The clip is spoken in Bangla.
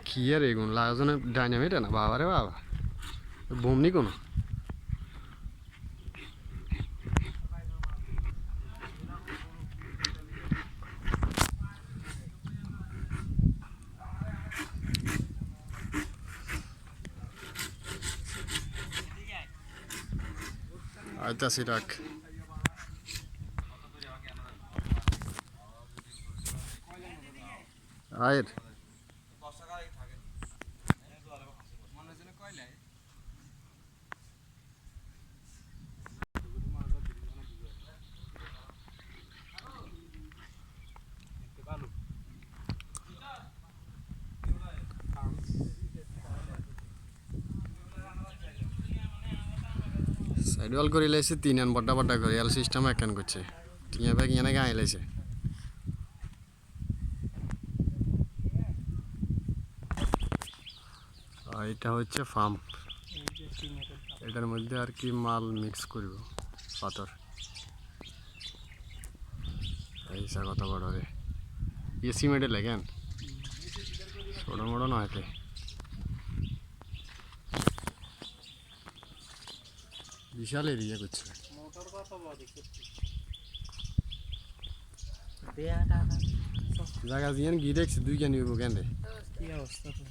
কি আর এগুন লাগাজনে ডাইনামিট না বাবা রে বাবা বোমনি কোনো আচ্ছা সিরাক আয়ের সাইড ওয়াল করে লাইছে তিন আন বড় বড় করে এল সিস্টেম একখান করছে টিয়া ব্যাগ এনে গায়ে লাইছে এটা হচ্ছে পাম্প এটার মধ্যে আর কি মাল মিক্স করব পাথর এইসা কত বড় রে ये सीमेंट लगेन छोड़ो मोड़ो ना है विशाल एरिया कुछ मोटर का तो बहुत दिक्कत जगह दियन गिरेक्स दुई जन हो गए কি অবস্থা তো